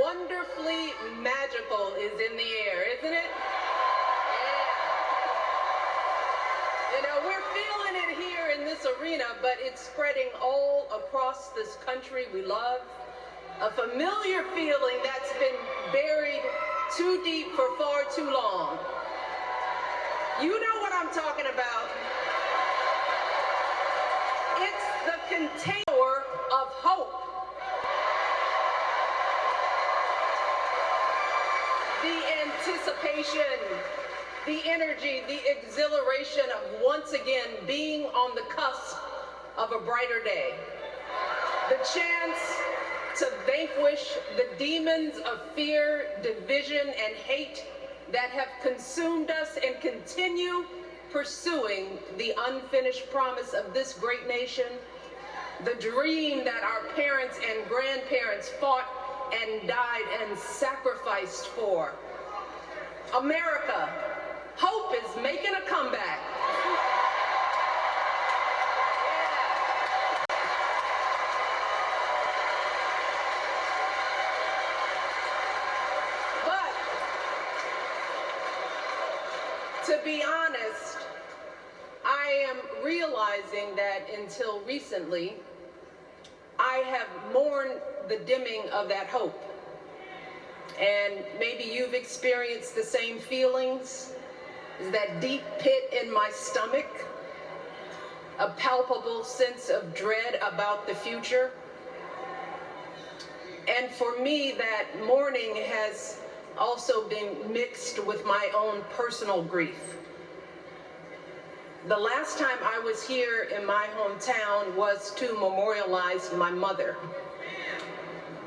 wonderfully magical is in the air, isn't it? Yeah. You know, we're feeling it here in this arena, but it's spreading all across this country we love. A familiar feeling that's been buried too deep for far too long. You know what I'm talking about. It's the container of hope. The anticipation, the energy, the exhilaration of once again being on the cusp of a brighter day. The chance to vanquish the demons of fear, division, and hate that have consumed us and continue pursuing the unfinished promise of this great nation, the dream that our parents and grandparents fought and died and sacrificed for. America, hope is making a comeback. But to be honest, I am realizing that until recently, I have mourned the dimming of that hope. And maybe you've experienced the same feelings, that deep pit in my stomach, a palpable sense of dread about the future. And for me, that mourning has also been mixed with my own personal grief. The last time I was here in my hometown was to memorialize my mother,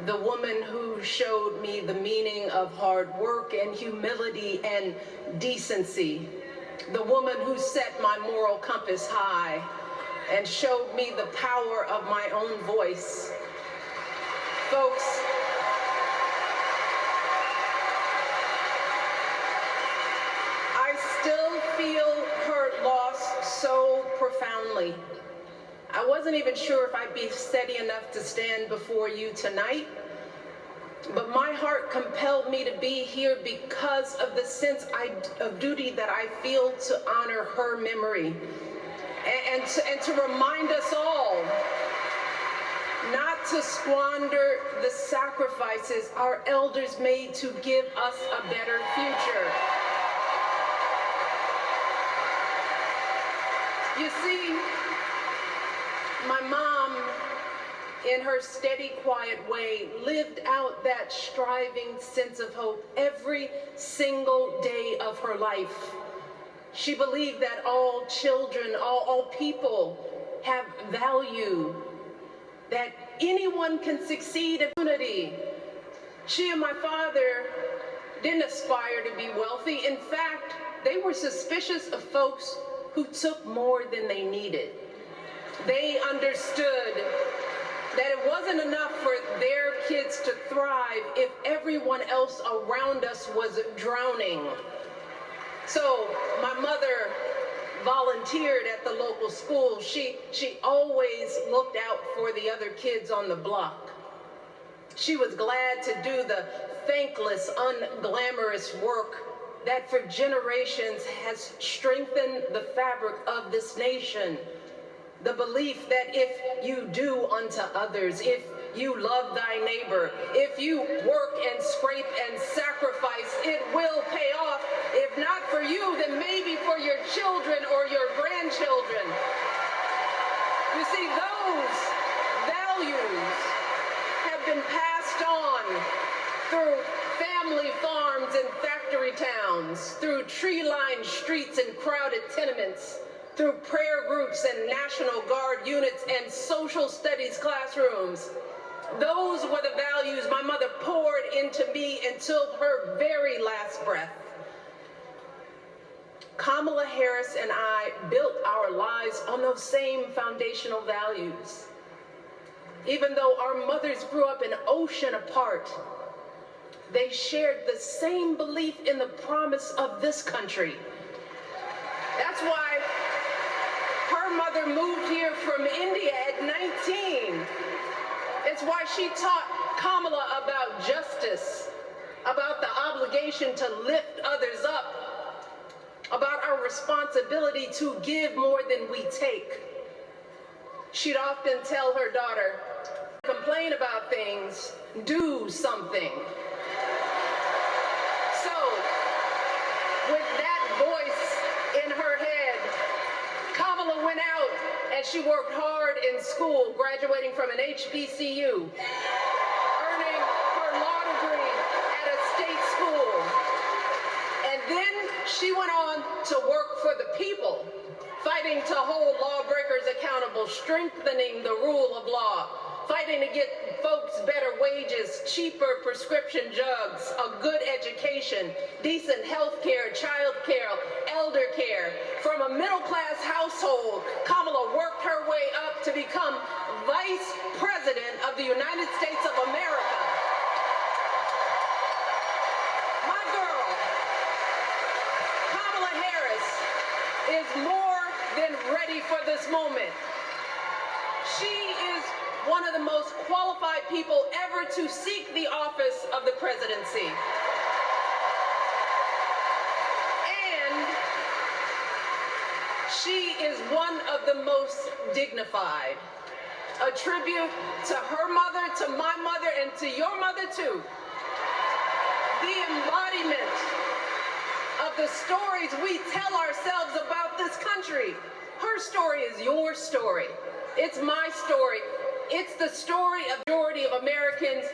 the woman who showed me the meaning of hard work and humility and decency, the woman who set my moral compass high and showed me the power of my own voice. Folks, I still feel her loss so profoundly. I wasn't even sure if I'd be steady enough to stand before you tonight, but my heart compelled me to be here because of the sense of duty that I feel to honor her memory and to remind us all not to squander the sacrifices our elders made to give us a better future. You see, my mom, in her steady, quiet way, lived out that striving sense of hope every single day of her life. She believed that all children, all people have value, that anyone can succeed in unity. She and my father didn't aspire to be wealthy. In fact, they were suspicious of folks who took more than they needed. They understood that it wasn't enough for their kids to thrive if everyone else around us was drowning. So my mother volunteered at the local school. She always looked out for the other kids on the block. She was glad to do the thankless, unglamorous work that for generations has strengthened the fabric of this nation. The belief that if you do unto others, if you love thy neighbor, if you work and scrape and sacrifice, it will pay off. If not for you, then maybe for your children or your grandchildren. You see, those values have been passed on through family farms and factory towns, through tree-lined streets and crowded tenements, through prayer groups and National Guard units and social studies classrooms. Those were the values my mother poured into me until her very last breath. Kamala Harris and I built our lives on those same foundational values. Even though our mothers grew up an ocean apart, they shared the same belief in the promise of this country. That's why her mother moved here from India at 19. It's why she taught Kamala about justice obligation to lift others up, about our responsibility to give more than we take. She'd often tell her daughter, complain about things, do something. So, with that voice in her head, Kamala went out and she worked hard in school, graduating from an HBCU, earning her law degree at a state school. And then she went on to work for the people, fighting to hold lawbreakers accountable, strengthening the rule of law, fighting to get folks better wages, cheaper prescription drugs, a good education, decent health care, child care, elder care. From a middle-class household, Kamala worked her way up to become Vice President of the United States of America. My girl, Kamala Harris, is more than ready for this moment. She is one of the most qualified people ever to seek the office of the presidency. And she is one of the most dignified. A tribute to her mother, to my mother, and to your mother too. The embodiment of the stories we tell ourselves about this country. Her story is your story. It's my story. It's the story of the majority of Americans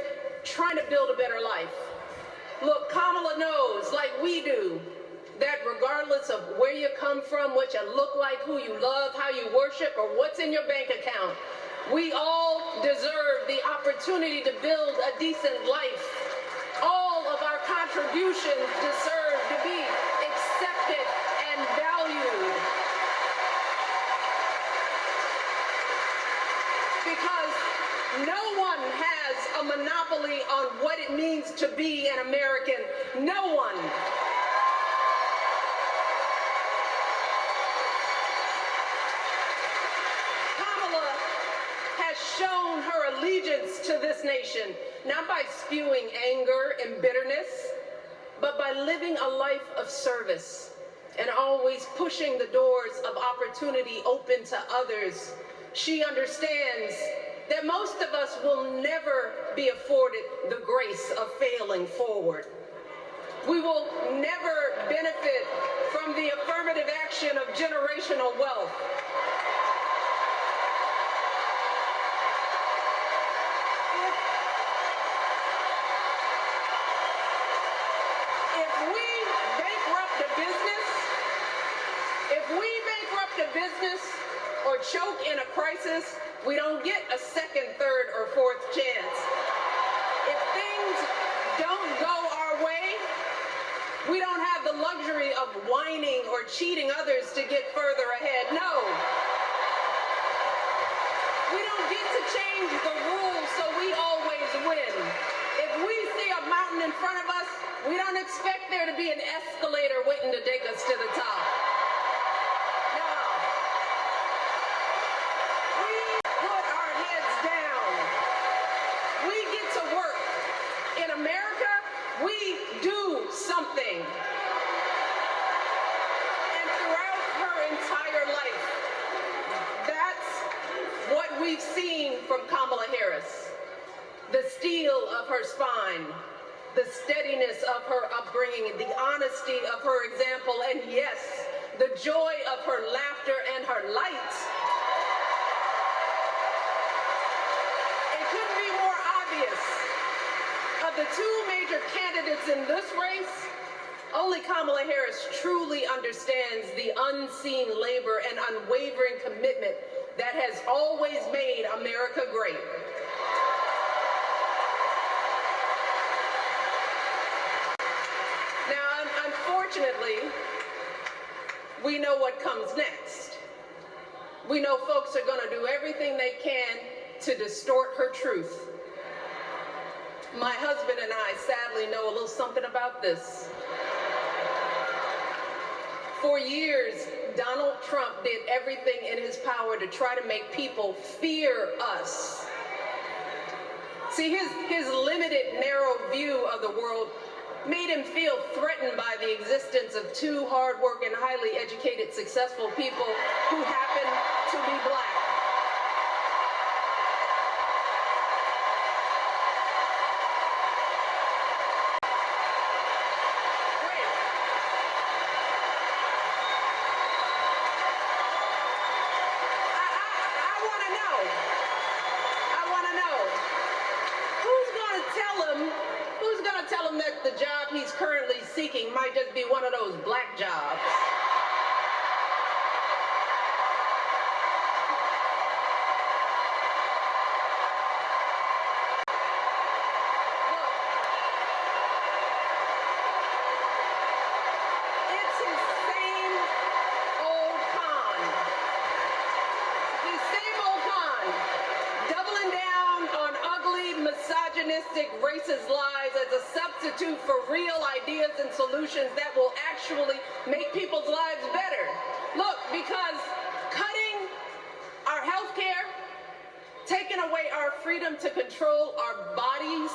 trying to build a better life. Look, Kamala knows, like we do, that regardless of where you come from, what you look like, who you love, how you worship, or what's in your bank account, we all deserve the opportunity to build a decent life. All of our contributions deserve to be accepted and valued. Because no one has a monopoly on what it means to be an American. No one. Kamala has shown her allegiance to this nation, not by spewing anger and bitterness, but by living a life of service and always pushing the doors of opportunity open to others. She understands that most of us will never be afforded the grace of failing forward. We will never benefit from the affirmative action of generational wealth. Or choke in a crisis, we don't get a second, third, or fourth chance. If things don't go our way, we don't have the luxury of whining or cheating others to get further ahead. No. We don't get to change the rules so we always win. If we see a mountain in front of us, we don't expect there to be an escalator waiting to take us to the top. Something. And throughout her entire life, that's what we've seen from Kamala Harris. The steel of her spine, the steadiness of her upbringing, the honesty of her example, and yes, the joy of her laughter and her light. It couldn't be more obvious. Of the two major candidates in this race, only Kamala Harris truly understands the unseen labor and unwavering commitment that has always made America great. Now, unfortunately, we know what comes next. We know folks are going to do everything they can to distort her truth. My husband and I sadly know a little something about this. For years, Donald Trump did everything in his power to try to make people fear us. See, his limited, narrow view of the world made him feel threatened by the existence of two hard-working, highly educated, successful people who happen to be black. That the job he's currently seeking might just be one of those black jobs. It's his same old con. The same old con. Doubling down on ugly, misogynistic, racist lies as a substitute for real ideas and solutions that will actually make people's lives better. Look, because cutting our health care, taking away our freedom to control our bodies,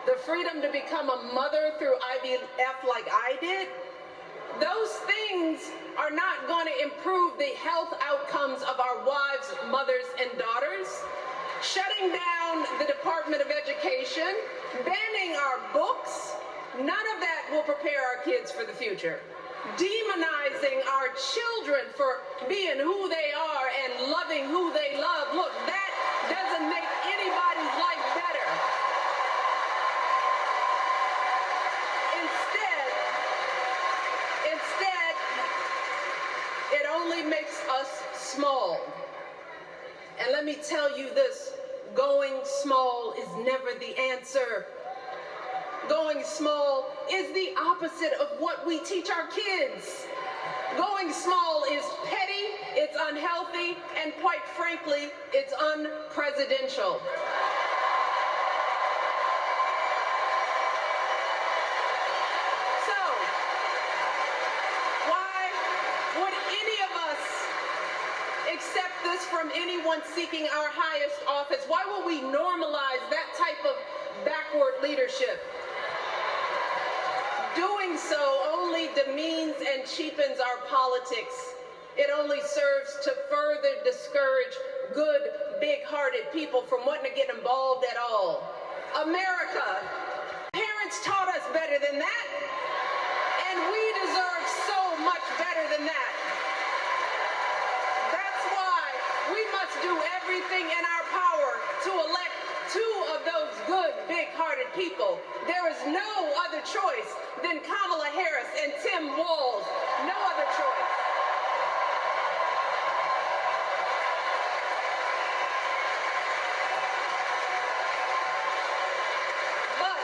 the freedom to become a mother through IVF like I did, those things are not going to improve the health outcomes of our wives, mothers, and daughters. Shutting down the Department of Education, banning our books, none of that will prepare our kids for the future. Demonizing our children for being who they are and loving who they love, look, that doesn't make anybody's life better. Instead, it only makes us small. And let me tell you this, going small is never the answer. Going small is the opposite of what we teach our kids. Going small is petty, it's unhealthy, and quite frankly, it's unpresidential. So, why would any of us accept this from anyone seeking our highest office? Why will we normalize that type of backward leadership? Doing so only demeans and cheapens our politics. It only serves to further discourage good, big-hearted people from wanting to get involved at all. America, parents taught us better than that, and we deserve so much better than that. That's why we must do everything in our power to elect two of those good, big-hearted people. There is no other choice than Kamala Harris and Tim Walz. No other choice. But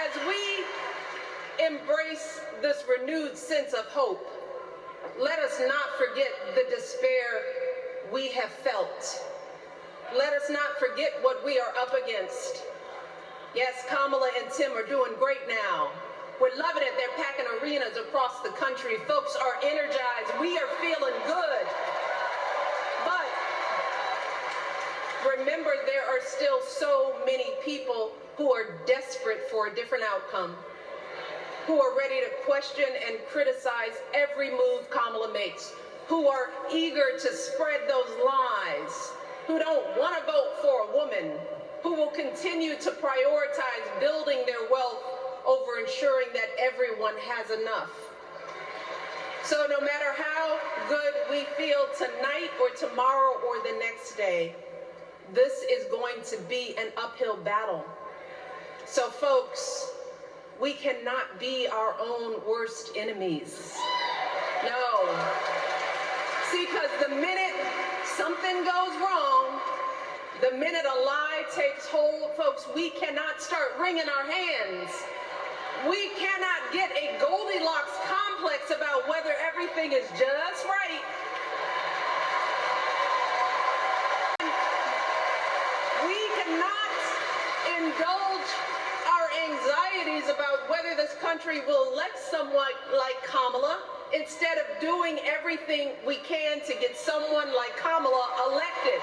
as we embrace this renewed sense of hope, let us not forget the despair we have felt. Let us not forget what we are up against. Yes, Kamala and Tim are doing great now. We're loving it. They're packing arenas across the country. Folks are energized. We are feeling good. But remember, there are still so many people who are desperate for a different outcome, who are ready to question and criticize every move Kamala makes, who are eager to spread those lies, who don't want to vote for a woman, who will continue to prioritize building their wealth over ensuring that everyone has enough. So no matter how good we feel tonight or tomorrow or the next day, this is going to be an uphill battle. So folks, we cannot be our own worst enemies. No. See, because the minute something goes wrong, the minute a lie takes hold, folks, we cannot start wringing our hands. We cannot get a Goldilocks complex about whether everything is just right. We cannot indulge our anxieties about whether this country will elect someone like Kamala instead of doing everything we can to get someone like Kamala elected.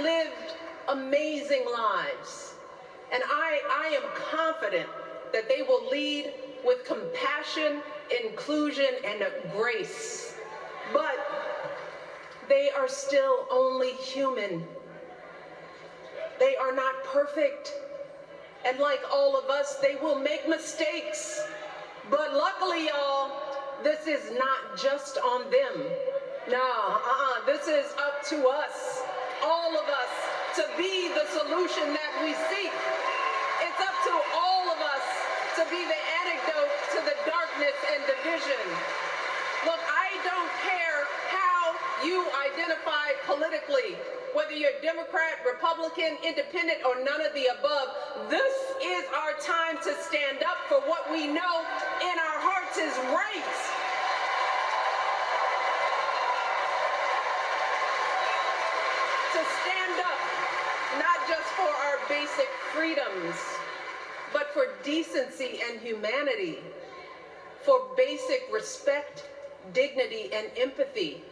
lived amazing lives. And I am confident that they will lead with compassion, inclusion, and grace. But they are still only human. They are not perfect. And like all of us, they will make mistakes. But luckily, y'all, this is not just on them. No, this is up to us, all of us, to be the solution that we seek. It's up to all of us to be the antidote to the darkness and division. Look, I don't care how you identify politically, whether you're Democrat, Republican, Independent, or none of the above. This is our time to stand up for what we know in our hearts is right. To stand up, not just for our basic freedoms, but for decency and humanity, for basic respect, dignity, and empathy,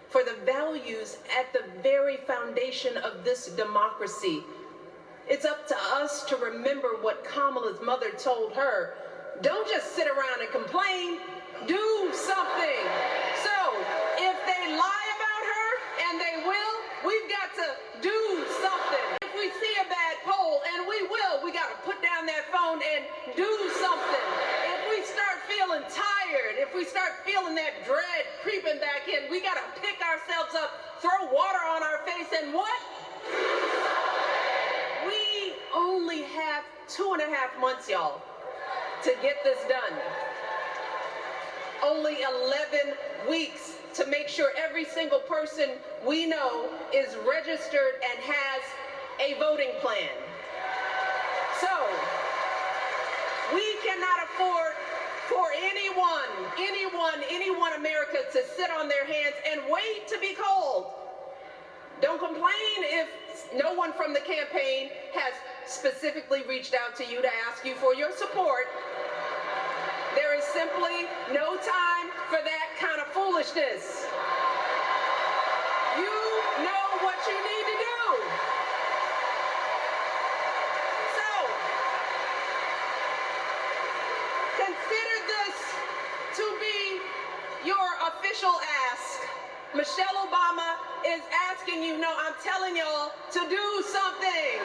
for the values at the very foundation of this democracy. It's up to us to remember what Kamala's mother told her. Don't just sit around and complain, do something. So, if they lie about her, and they will, we've got to do something. If we see a bad poll, and we will, we got to put down that phone and do something. If we start feeling tired, if we start feeling that dread creeping back in, we got to pick ourselves up, throw water on our face, and what? We only have 2.5 months, y'all, to get this done. Only 11 weeks to make sure every single person we know is registered and has a voting plan. So, we cannot afford for anyone America to sit on their hands and wait to be called. Don't complain if no one from the campaign has specifically reached out to you to ask you for your support. There is simply no time for that kind of foolishness. You know what you need to do. So, consider this to be your official ask. Michelle Obama is asking you, no, I'm telling y'all to do something.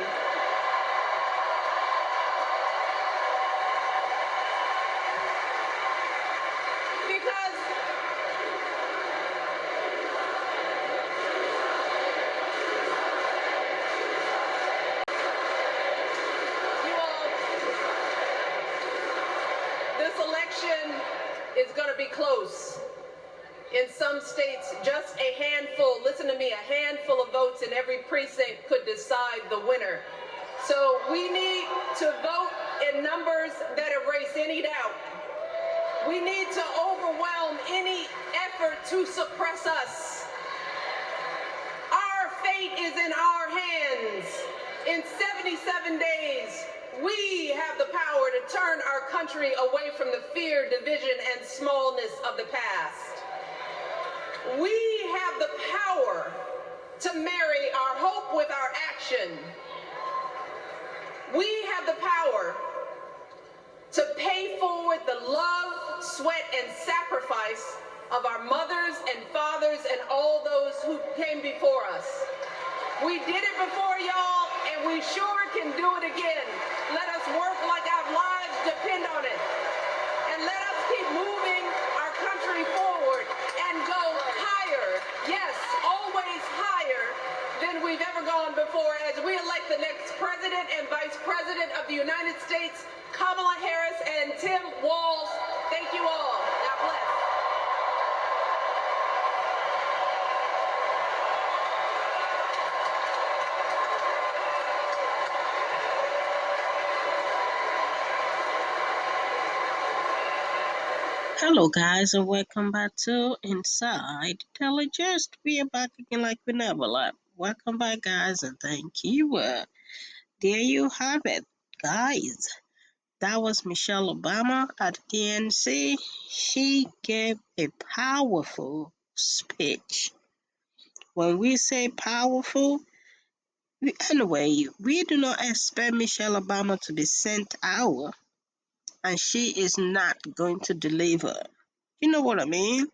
Because you all, this election is going to be close. In some states, just a handful, listen to me, a handful of votes in every precinct could decide the winner. So we need to vote in numbers that erase any doubt. We need to overwhelm any effort to suppress us. Our fate is in our hands. In 77 days, we have the power to turn our country away from the fear, division, and smallness of the past. We have the power to marry our hope with our action. We have the power to pay forward the love, sweat, and sacrifice of our mothers and fathers and all those who came before us. We did it before, y'all, and we sure can do it again. Let us work like our lives depend on it. And let us keep moving our country forward and go higher. Yes, always higher than we've ever gone before as we elect the next president and vice president of the United States, Kamala Harris and Tim Walz. Thank you all. God bless. Hello guys and welcome back to Inside Intelligence. We are back again like we never left. Welcome back guys and thank you. There you have it guys. That was Michelle Obama at DNC. She gave a powerful speech. When we say powerful, Anyway, we do not expect Michelle Obama to be sent out, and she is not going to deliver. You know what I mean?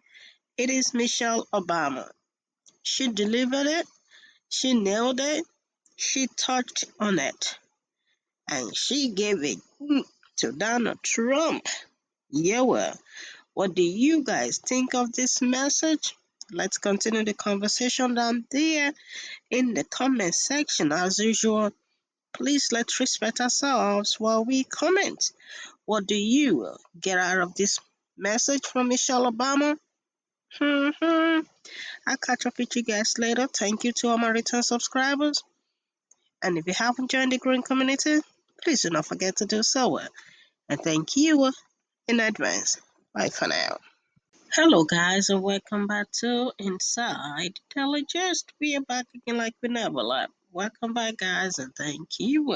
It is Michelle Obama. She delivered it, she nailed it, she touched on it, and she gave it to Donald Trump. Yeah, well, what do you guys think of this message? Let's continue the conversation down there in the comment section. As usual, please let's respect ourselves while we comment. What do you get out of this message from Michelle Obama? I'll catch up with you guys later. Thank you to all my return subscribers. And if you haven't joined the growing community, please do not forget to do so. And thank you in advance. Bye for now. Hello, guys, and welcome back to Inside Intelligence. We are back again like we never left. Welcome back, guys, and thank you.